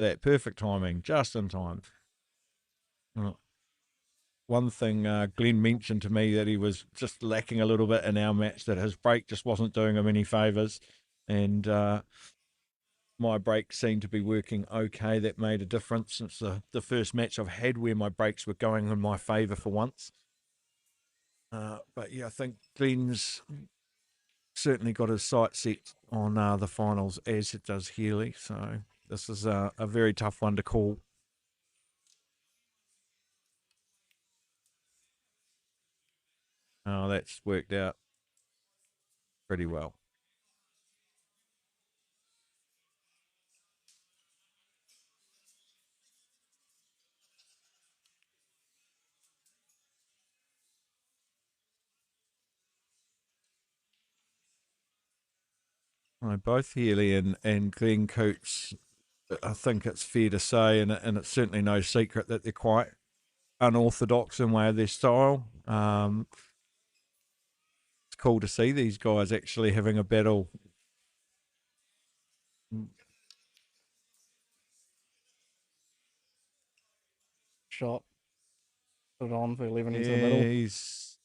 that perfect timing, just in time. One thing Glenn mentioned to me that he was just lacking a little bit in our match, that his break just wasn't doing him any favours. And my break seemed to be working okay. That made a difference since the first match I've had where my breaks were going in my favour for once. But yeah, I think Glenn's certainly got his sights set on the finals, as it does Healy. So this is a very tough one to call. Oh, that's worked out pretty well. Both Healy and Glenn Coots, I think it's fair to say, and it's certainly no secret that they're quite unorthodox in way of their style. It's cool to see these guys actually having a battle. Shot. Put it on for 11 into the Yeah, middle. he's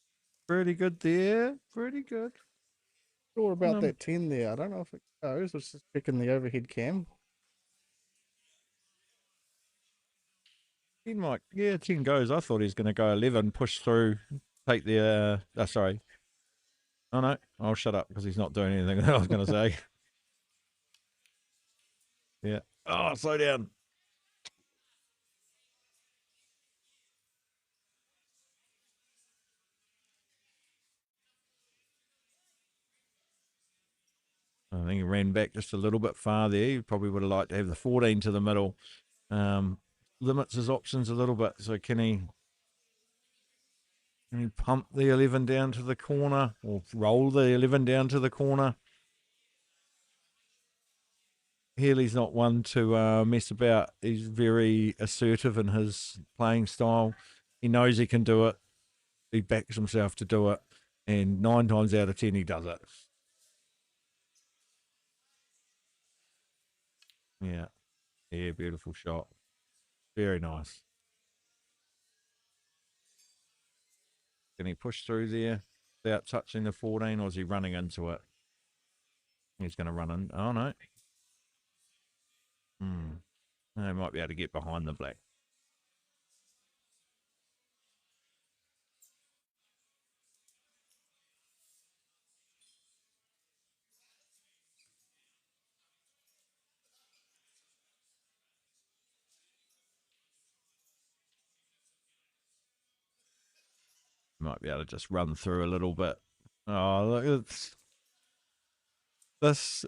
pretty good there. Pretty good. Sure about Um, that 10 there. I don't know if it goes. Let's just check in the overhead cam. 10 might, yeah, 10 goes. I thought he was going to go 11, push through, take the, sorry. Oh, no, I'll shut up because he's not doing anything that I was going to say. Yeah. Oh, slow down. I think he ran back just a little bit far there. He probably would have liked to have the 14 to the middle. Limits his options a little bit. So can he pump the 11 down to the corner or roll the 11 down to the corner? Healy's not one to mess about. He's very assertive in his playing style. He knows he can do it. He backs himself to do it. And 9 times out of 10, he does it. Yeah. Yeah, beautiful shot. Very nice. Can he push through there without touching the 14, or is he running into it? He's going to run in. Oh, no. Hmm. He might be able to get behind the black. Might be able to just run through a little bit. Oh, look, this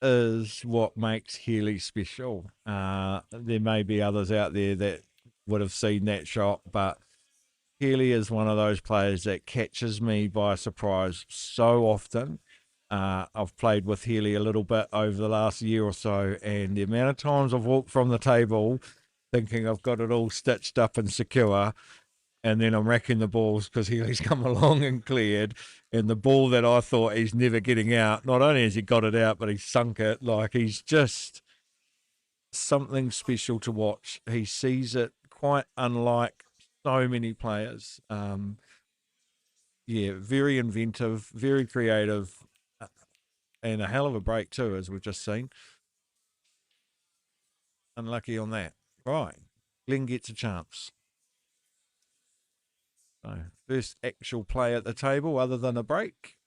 is what makes Healy special. There may be others out there that would have seen that shot, but Healy is one of those players that catches me by surprise so often. I've played with Healy a little bit over the last year or so, and the amount of times I've walked from the table thinking I've got it all stitched up and secure, and then I'm racking the balls because he's come along and cleared. And the ball that I thought he's never getting out, not only has he got it out, but he's sunk it. Like, he's just something special to watch. He sees it quite unlike so many players. Yeah, very inventive, very creative, and a hell of a break too, as we've just seen. Unlucky on that. Right, Glenn gets a chance. So first actual play at the table, other than a break.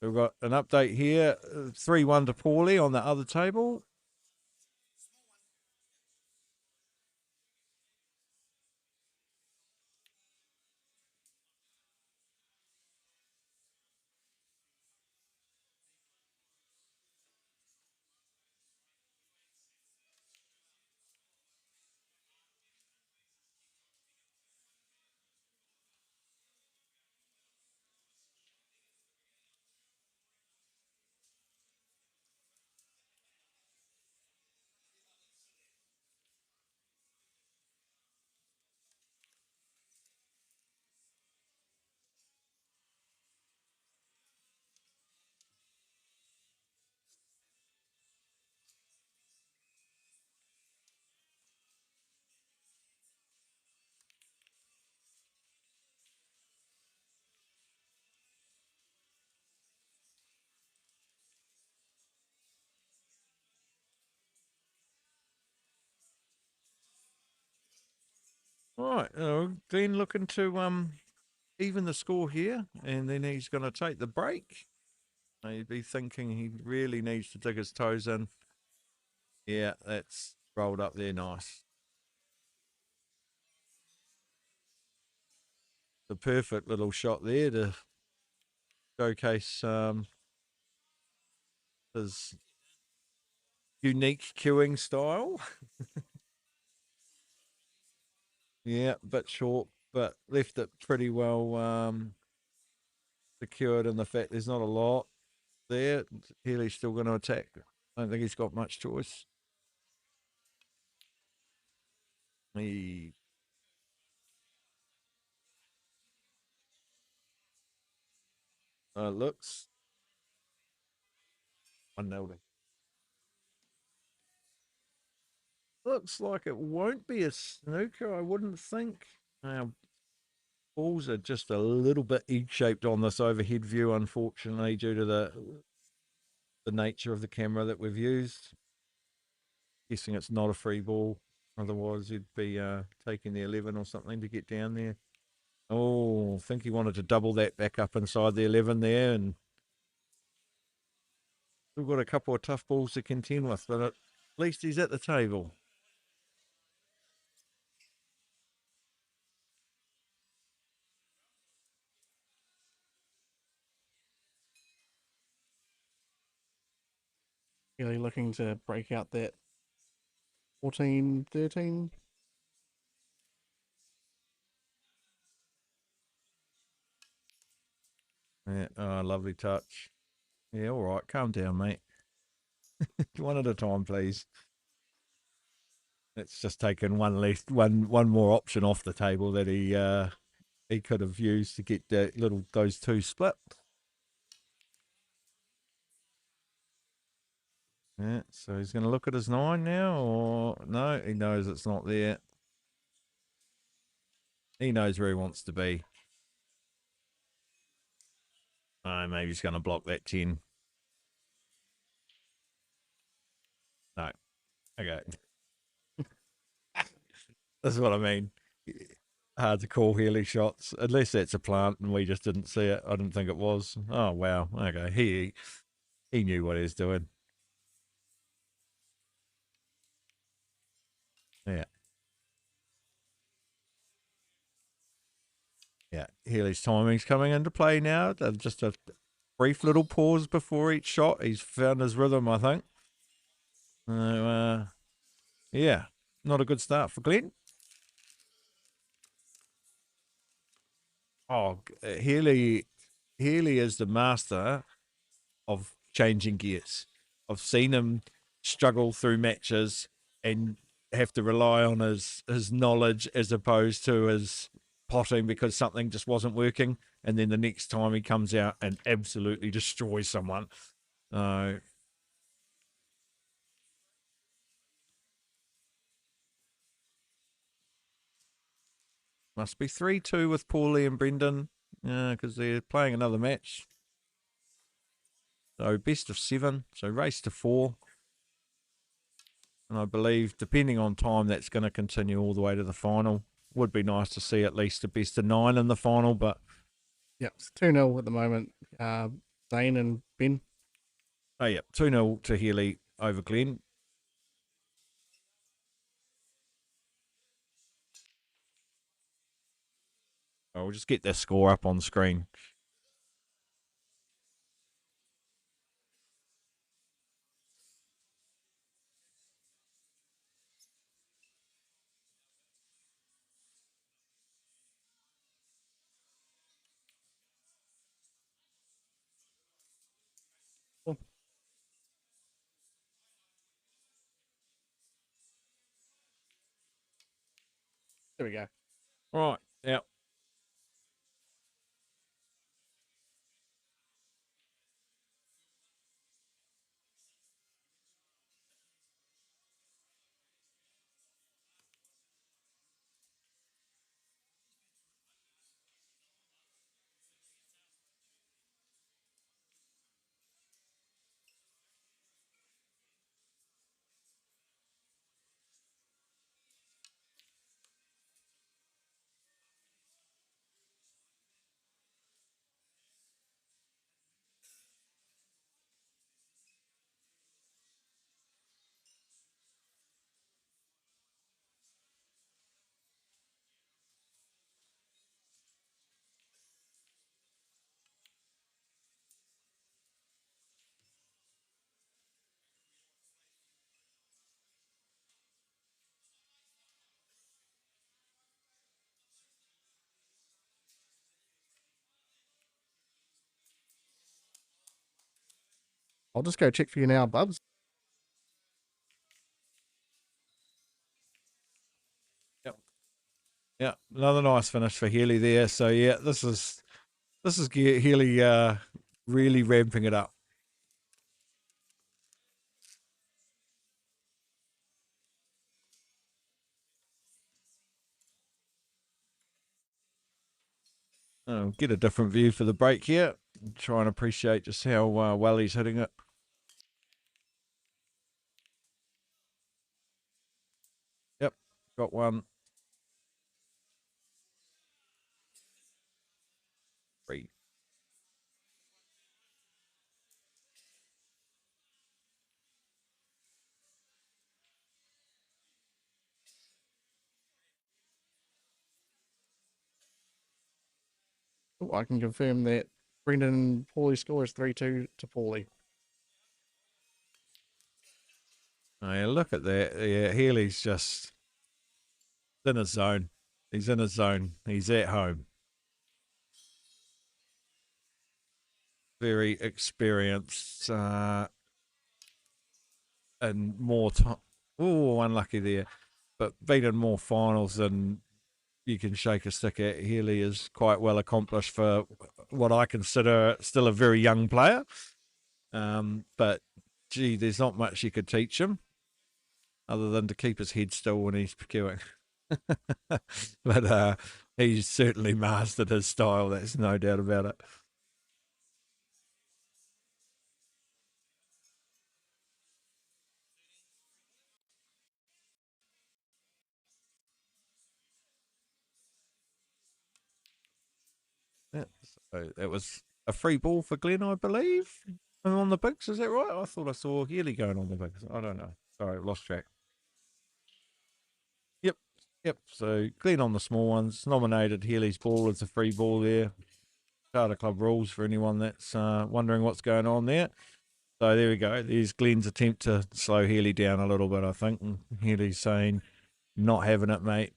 We've got an update here, 3-1 to Paulie on the other table. Right, Glenn looking to even the score here, and then he's going to take the break. He'd be thinking he really needs to dig his toes in. Yeah, that's rolled up there nice. The perfect little shot there to showcase his unique cueing style. Yeah, bit short, but left it pretty well secured in the fact there's not a lot there. Healy's still going to attack. I don't think he's got much choice. He looks unnailed. Looks like it won't be a snooker, I wouldn't think. Our balls are just a little bit egg shaped on this overhead view, unfortunately, due to the nature of the camera that we've used. Guessing it's not a free ball. Otherwise, you'd be taking the 11 or something to get down there. Oh, I think he wanted to double that back up inside the 11 there, and still got a couple of tough balls to contend with, but at least he's at the table. Really looking to break out that 14, 13. Yeah, oh, lovely touch. Yeah, all right, calm down, mate. One at a time, please. It's just taken one more option off the table that he could have used to get those two split. Yeah, so he's going to look at his 9 now, or no? He knows it's not there. He knows where he wants to be. Oh, maybe he's going to block that 10. No, okay, that's what I mean. Hard to call Healy shots unless that's a plant and we just didn't see it. I didn't think it was. Oh wow, okay, he knew what he was doing. Yeah, yeah. Healy's timing's coming into play now. Just a brief little pause before each shot. He's found his rhythm, I think. So, yeah, not a good start for Glenn. Oh, Healy is the master of changing gears. I've seen him struggle through matches and have to rely on his knowledge as opposed to his potting because something just wasn't working. And then the next time he comes out and absolutely destroys someone. Uh, Must be 3-2 with Paulie and Brendan because they're playing another match. So best of 7. So race to 4. And I believe, depending on time, that's going to continue all the way to the final. Would be nice to see at least a best of 9 in the final, but Yep, it's 2-0 at the moment. Zane and Ben. oh yeah, 2-0 to Healy over Glenn. I'll just get the score up on screen. Oh, there we go. All right, yeah. I'll just go check for you now, Bubs. Yep. Yeah, another nice finish for Healy there. So yeah, this is Healy really ramping it up. Get a different view for the break here. Try and appreciate just how well he's hitting it. Yep, got one. 3. Oh, I can confirm that Brendan Paulie score is 3-2 to Paulie. Oh, yeah, look at that. Yeah, Healy's just in his zone. He's in his zone. He's at home. Very experienced and more time. Oh, unlucky there. But been in more finals than you can shake a stick at. Healy is quite well accomplished for what I consider still a very young player. But gee, there's not much you could teach him other than to keep his head still when he's queuing. But he's certainly mastered his style. There's no doubt about it. Yeah, so it was a free ball for Glenn, I believe. And on the bigs, is that right? I thought I saw Healy going on the bigs. I don't know. Sorry, lost track. Yep, yep. So Glenn on the small ones. Nominated Healy's ball as a free ball there. Charter Club rules for anyone that's wondering what's going on there. So there we go. There's Glenn's attempt to slow Healy down a little bit, I think. And Healy's saying, not having it, mate.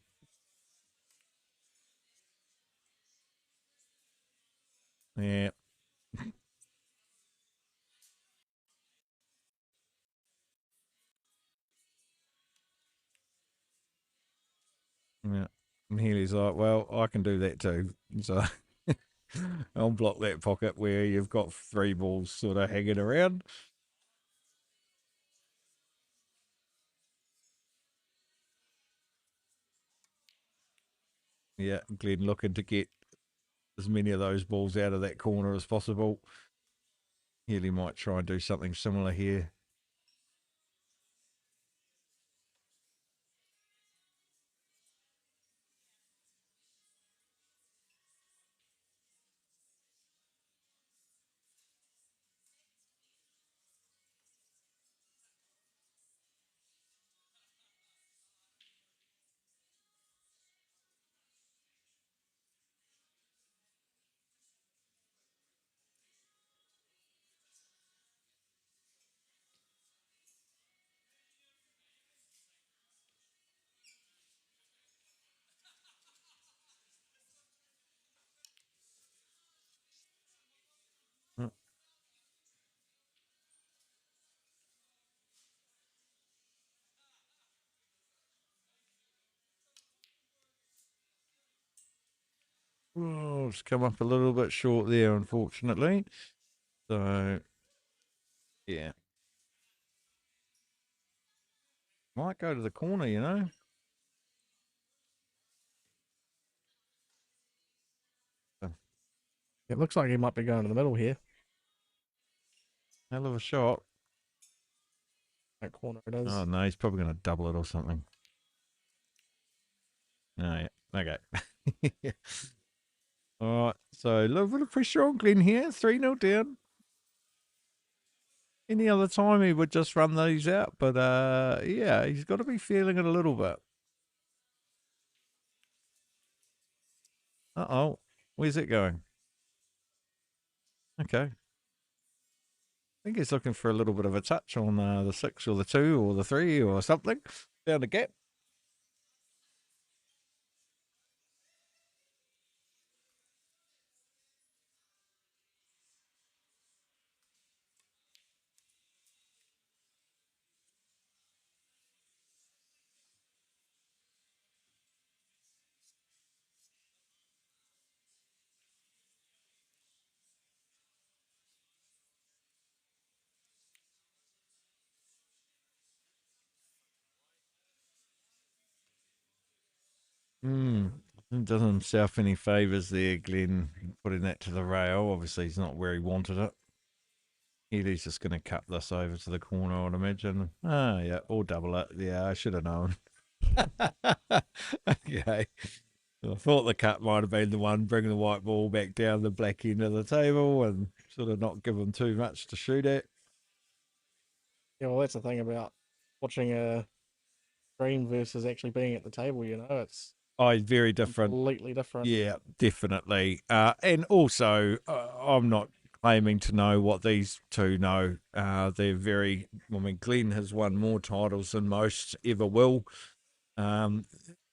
Yeah. Yeah. And Healy's like, well, I can do that too. So I'll block that pocket where you've got 3 balls sort of hanging around. Yeah, Glenn looking to get as many of those balls out of that corner as possible. Healy might try and do something similar here. Oh, it's come up a little bit short there, unfortunately. So, yeah. Might go to the corner, you know. It looks like he might be going to the middle here. Hell of a shot. That corner it is. Oh, no, he's probably going to double it or something. Oh, yeah. Okay. All right. So, a little bit of pressure on Glenn here. 3-0 down. Any other time he would just run these out. But, yeah, he's got to be feeling it a little bit. Uh-oh. Where's it going? Okay. I think he's looking for a little bit of a touch on the 6 or the 2 or the 3 or something. Found a gap. Doesn't himself any favours there, Glenn, putting that to the rail. Obviously, he's not where he wanted it. Healy's just going to cut this over to the corner, I would imagine. Ah, yeah, or double it. Yeah, I should have known. Okay. I thought the cut might have been the one bringing the white ball back down the black end of the table and sort of not give him too much to shoot at. Yeah, well, that's the thing about watching a stream versus actually being at the table. It's Oh, very different. completely different. Yeah, definitely. And also, I'm not claiming to know what these two know. They're very, I mean, Glenn has won more titles than most ever will, um,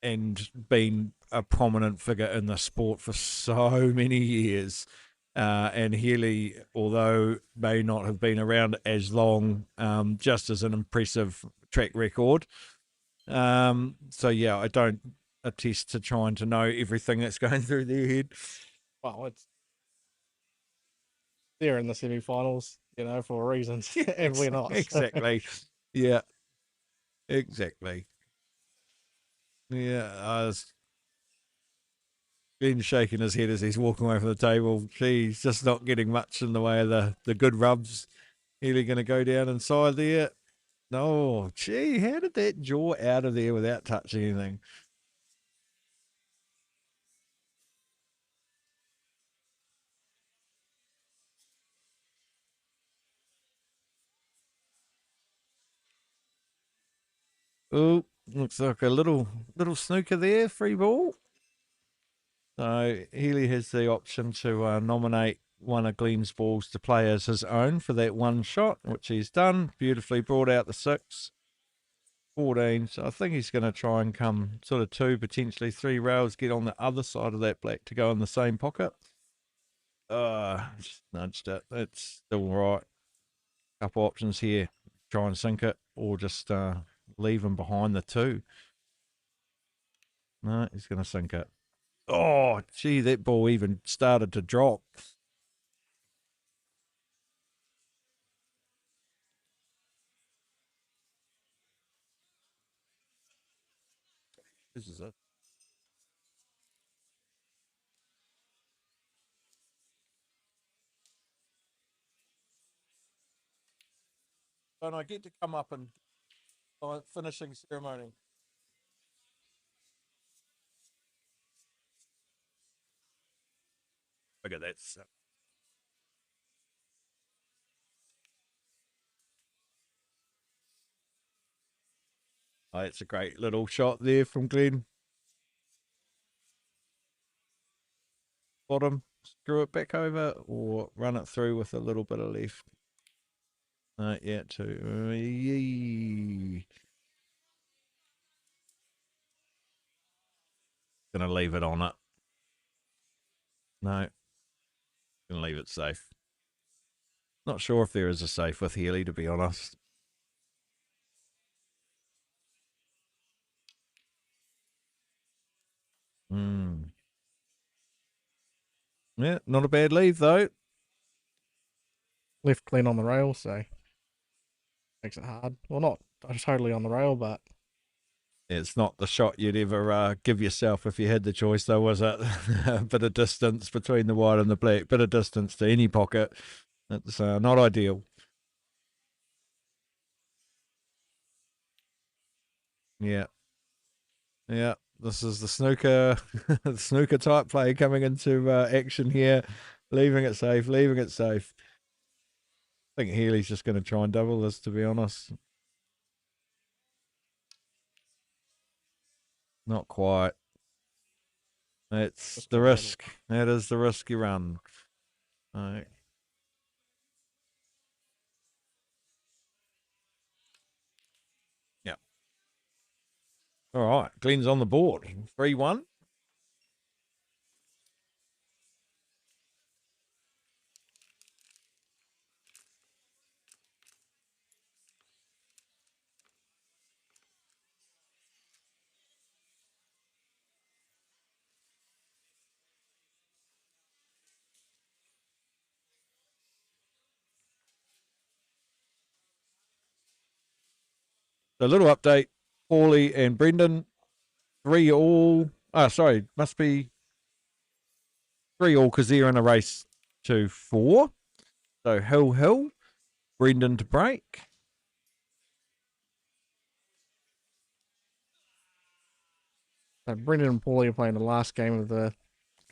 and been a prominent figure in the sport for so many years. And Healy, although may not have been around as long, just as an impressive track record. So yeah, I don't attest to trying to know everything that's going through their head. Well, it's they're in the semi-finals, for a reason, and we're not. So. Exactly. Yeah, exactly. Yeah, I was been shaking his head as he's walking away from the table. He's just not getting much in the way of the good rubs. Healy going to go down inside there. No, gee, how did that jaw out of there without touching anything? Oh, looks like a little snooker there, free ball. So Healy has the option to nominate one of Glenn's balls to play as his own for that one shot, which he's done. Beautifully brought out the 6, 14. So I think he's going to try and come sort of 2, potentially 3 rails, get on the other side of that black to go in the same pocket. Just nudged it. That's still right. Couple options here. Try and sink it or just leave him behind the 2. No, he's going to sink it. Oh, gee, that ball even started to drop. This is it. Don't I get to come up and finishing ceremony? Look at that. Oh, it's a great little shot there from Glenn. Bottom, screw it back over or run it through with a little bit of left. Yeah, two. Gonna leave it on it. No, gonna leave it safe. Not sure if there is a safe with Healy, to be honest. Hmm. Yeah, not a bad leave though. Left clean on the rail, so makes it hard. Well, not totally on the rail, but It's not the shot you'd ever give yourself if you had the choice, though, was it? A bit of distance between the white and the black, bit of distance to any pocket. It's not ideal. Yeah, yeah. This is the snooker, the snooker type play coming into action here, leaving it safe, leaving it safe. I think Healy's just going to try and double this, to be honest. Not quite. That's just the too little. risk. That is the risk you run. All right. Yeah. All right. Glenn's on the board. 3-1. A little update. Paulie and Brendan, 3 all. Oh, sorry, must be 3-all because they're in a race to 4. So Hill, Brendan to break. So Brendan and Paulie are playing the last game of the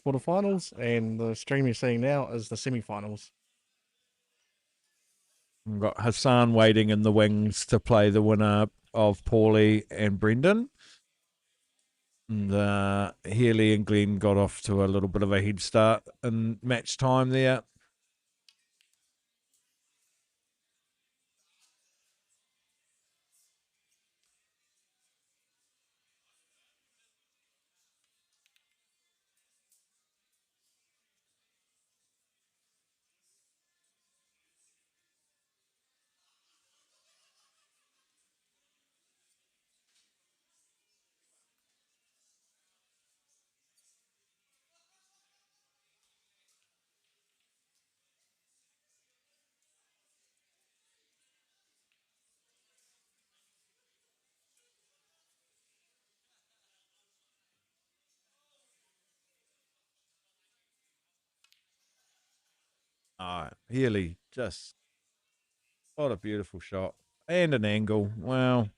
quarterfinals, and the stream you're seeing now is the semi-finals. We've got Hassan waiting in the wings to play the winner of Paulie and Brendan. And Healy and Glenn got off to a little bit of a head start in match time there. Healy, just what a beautiful shot. And an angle. Wow.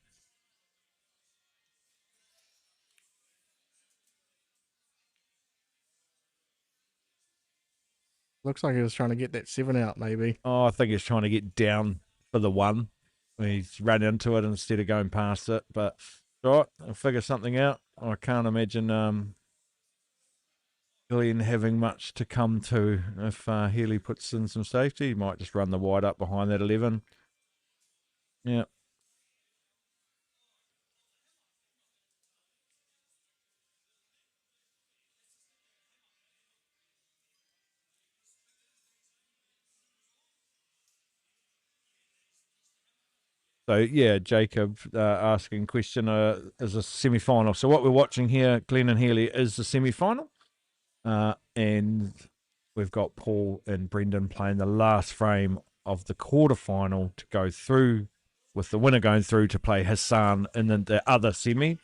Looks like he was trying to get that 7 out, maybe. Oh, I think he's trying to get down for the 1. He's run into it instead of going past it. But all right, I'll figure something out. I can't imagine Glenn having much to come to if Healy puts in some safety. He might just run the wide up behind that 11. Yeah. So yeah, Jacob asking question is a semi-final. So what we're watching here, Glenn and Healy, is the semi-final, and we've got Paul and Brendan playing the last frame of the quarter-final to go through, with the winner going through to play Hassan in the other semi.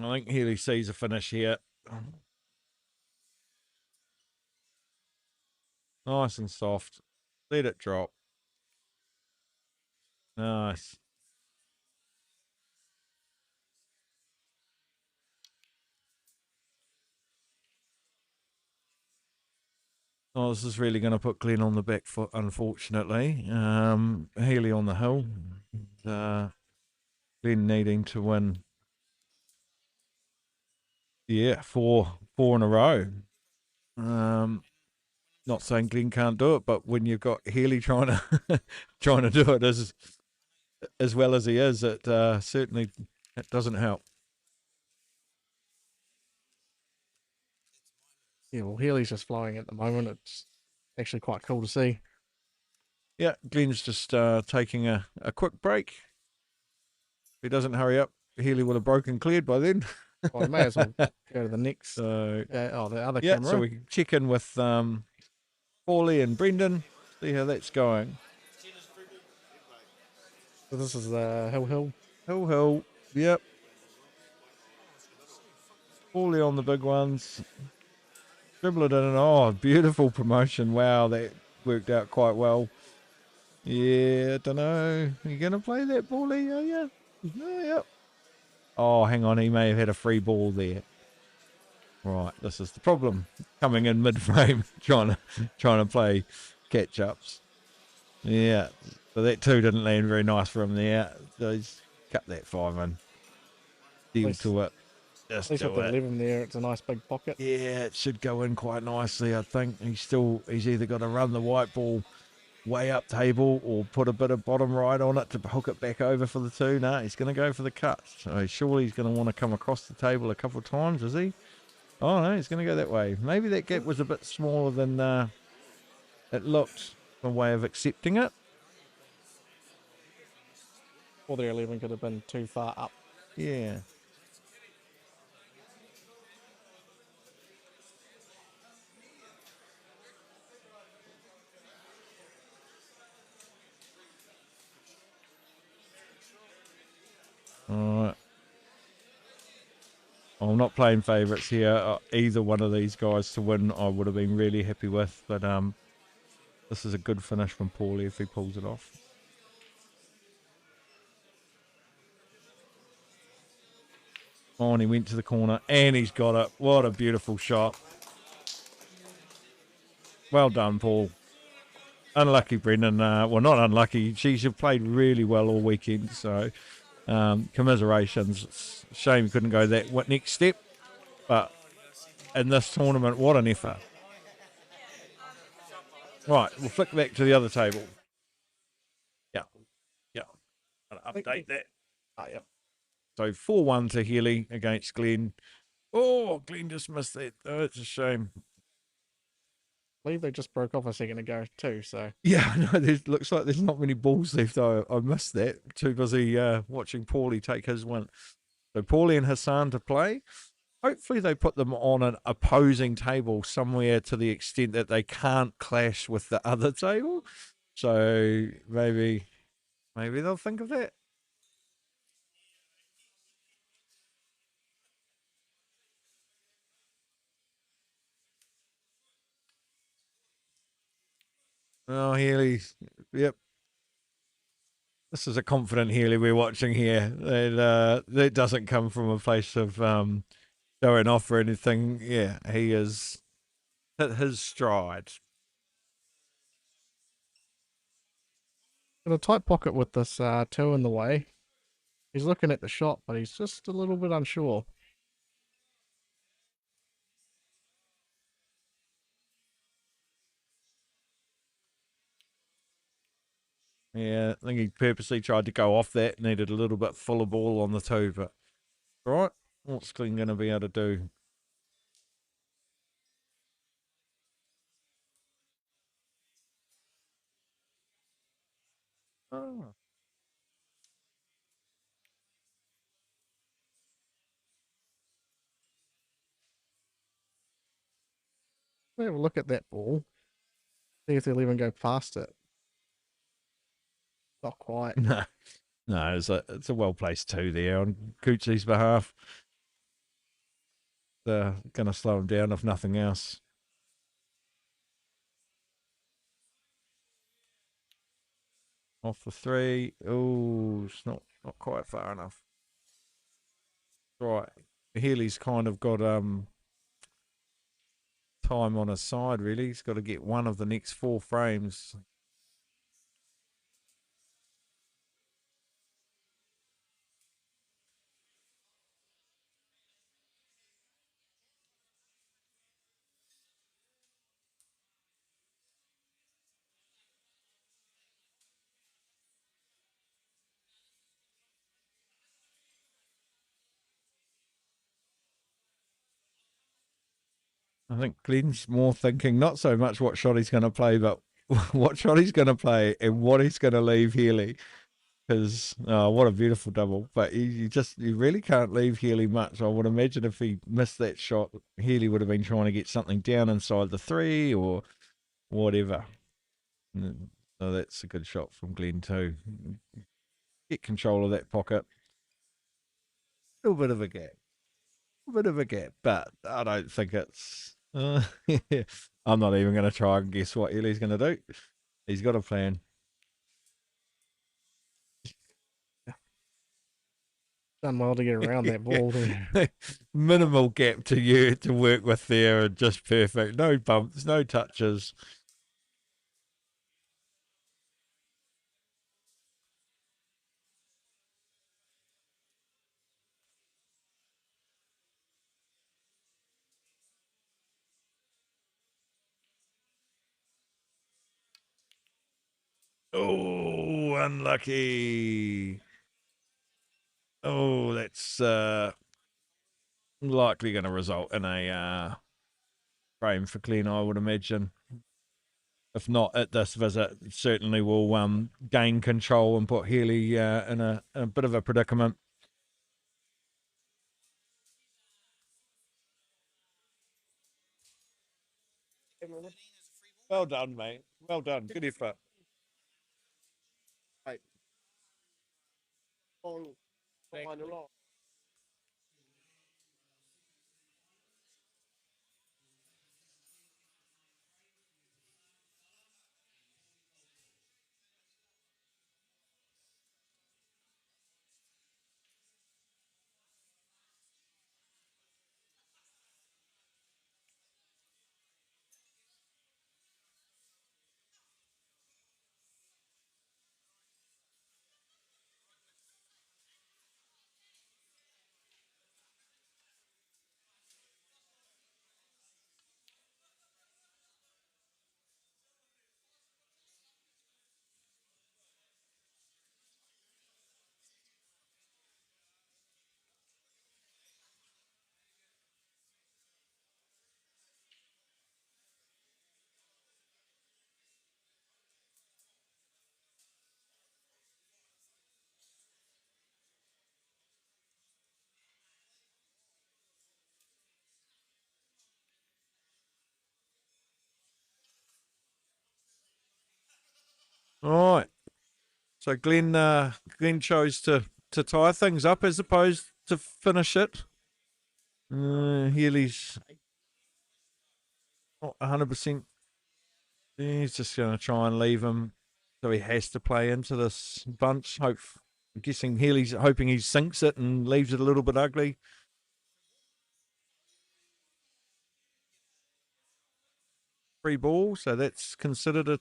I think Healy sees a finish here. Nice and soft. Let it drop. Nice. Oh, this is really going to put Glenn on the back foot, unfortunately. Healy on the hill. Uh, Glenn needing to win. Yeah, four in a row. Not saying Glenn can't do it, but when you've got Healy trying to trying to do it as well as he is, it certainly it doesn't help. Yeah, well, Healy's just flowing at the moment. It's actually quite cool to see. Yeah, Glenn's just taking a quick break. If he doesn't hurry up, Healy would have broken cleared by then. Well, I may as well go to the next. So The other yeah, camera. so we can check in with Paulie and Brendan, see how that's going. So this is the Hill. Hill, yep. Paulie on the big ones. Dribble it in and oh, beautiful promotion. Wow, that worked out quite well. Yeah, don't know. Are you going to play that Paulie? Are you? Oh, yep. Oh, hang on. He may have had a free ball there. Right, this is the problem. Coming in mid-frame, trying to play catch-ups. Yeah, but that two didn't land very nice for him there. So he's cut that five in. At Deal least, to it. at Just least with do the it. 11 there, it's a nice big pocket. Yeah, it should go in quite nicely. I think he's either got to run the white ball way up table or put a bit of bottom right on it to hook it back over for the two. No, he's going to go for the cut. So surely he's going to want to come across the table a couple of times, is he? Oh no, he's going to go that way. Maybe that gap was a bit smaller than it looked. A way of accepting it. Or the 11 could have been too far up. Yeah. All right. I'm not playing favourites here. Either one of these guys to win, I would have been really happy with. But this is a good finish from Paulie if he pulls it off. Oh, and he went to the corner and he's got it. What a beautiful shot. Well done, Paul. Unlucky, Brendan. Well, not unlucky. She's played really well all weekend. So commiserations. It's a shame he couldn't go that next step. But in this tournament, what an effort. Right, we'll flick back to the other table. Yeah, yeah. I'll update that. Ah, yep. So 4-1 to Healy against Glenn. Oh, Glenn just missed that. Oh, it's a shame. I believe they just broke off a second ago too, so Yeah, no, looks like there's not many balls left. I missed that. Too busy watching Paulie take his one. So Paulie and Hassan to play. Hopefully they put them on an opposing table somewhere to the extent that they can't clash with the other table. So maybe they'll think of that. Oh, Healy. Yep. This is a confident Healy we're watching here. That doesn't come from a place of showing off or anything. Yeah, he is hit his stride. in a tight pocket with this two in the way. He's looking at the shot, but he's just a little bit unsure. Yeah, I think he purposely tried to go off that, needed a little bit fuller ball on the two, but right, what's Glenn going to be able to do? Oh. We have a look at that ball. See if they'll even go past it. Not quite. No, no, it's a well placed two there on Coochie's behalf. They're going to slow him down if nothing else. Off the three. Oh, it's not quite far enough. Right. Healy's kind of got time on his side, really. He's got to get one of the next 4 frames. I think Glenn's more thinking not so much what shot he's going to play, but what shot he's going to play and what he's going to leave Healy. Because what a beautiful double! But you really can't leave Healy much. I would imagine if he missed that shot, Healy would have been trying to get something down inside the three or whatever. So that's a good shot from Glenn too. Get control of that pocket. A little bit of a gap. bit of a gap, but I don't think it's. I'm not even going to try and guess what Healy's going to do. He's got a plan. Done well to get around that ball there. Minimal gap to you to work with there, and just perfect. No bumps, no touches. Oh, unlucky. Oh, that's likely going to result in a frame for Glenn, I would imagine. If not at this visit, certainly will gain control and put Healy in a bit of a predicament. Well done, mate. Well done. Good effort. Right. Behind the line. All right. So Glenn chose to tie things up as opposed to finish it. Healy's not 100%. He's just going to try and leave him, so he has to play into this bunch. I'm guessing Healy's hoping he sinks it and leaves it a little bit ugly. Free ball, so that's considered a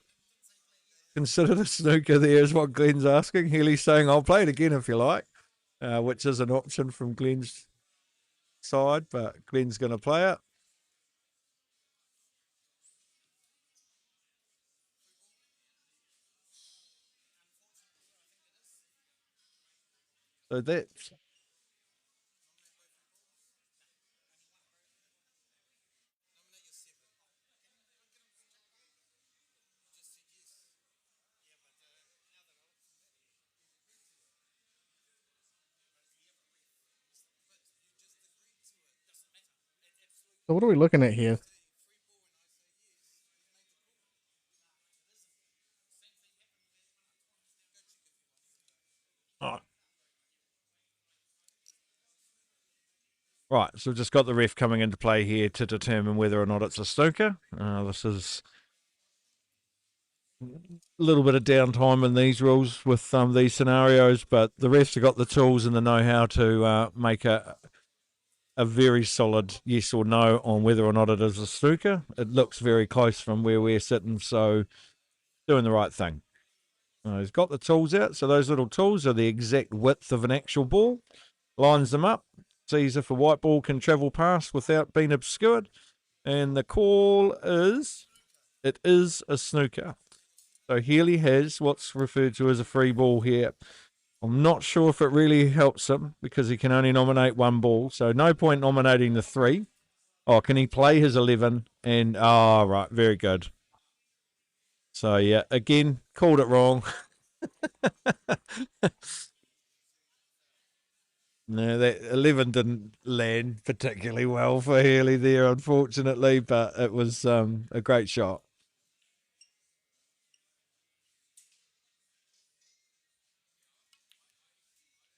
snooker. There is what Glenn's asking. Healy's saying, "I'll play it again if you like," which is an option from Glenn's side, but Glenn's going to play it. So that's So what are we looking at here? oh, right. So we've just got the ref coming into play here to determine whether or not it's a snooker. This is a little bit of downtime in these rules with these scenarios, but the refs have got the tools and the know-how to make a very solid yes or no on whether or not it is a snooker. It looks very close from where we're sitting, so doing the right thing. He's got the tools out, so those little tools are the exact width of an actual ball. Lines them up, sees if a white ball can travel past without being obscured, and the call is it is a snooker. So Healy has what's referred to as a free ball here. I'm not sure if it really helps him because he can only nominate one ball, so no point nominating the three. Oh, can he play his 11? And, oh, right, very good. So, yeah, again, called it wrong. No, that 11 didn't land particularly well for Healy there, unfortunately, but it was a great shot.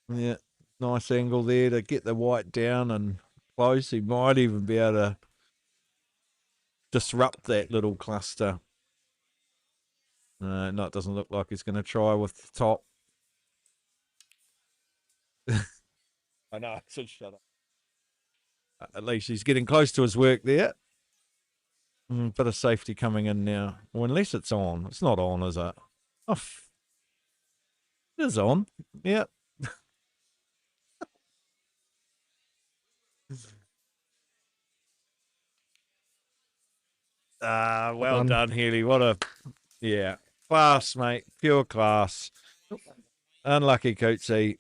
Yeah, nice angle there to get the white down and close, he might even be able to disrupt that little cluster. No, it doesn't look like he's going to try with the top. I know, so shut up. At least he's getting close to his work there. Bit of safety coming in now. Well, unless it's on. It's not on, is it? Oh, it is on. Yeah. Well done, Healy. What a, yeah, class, mate. Pure class. Unlucky, Coatsy.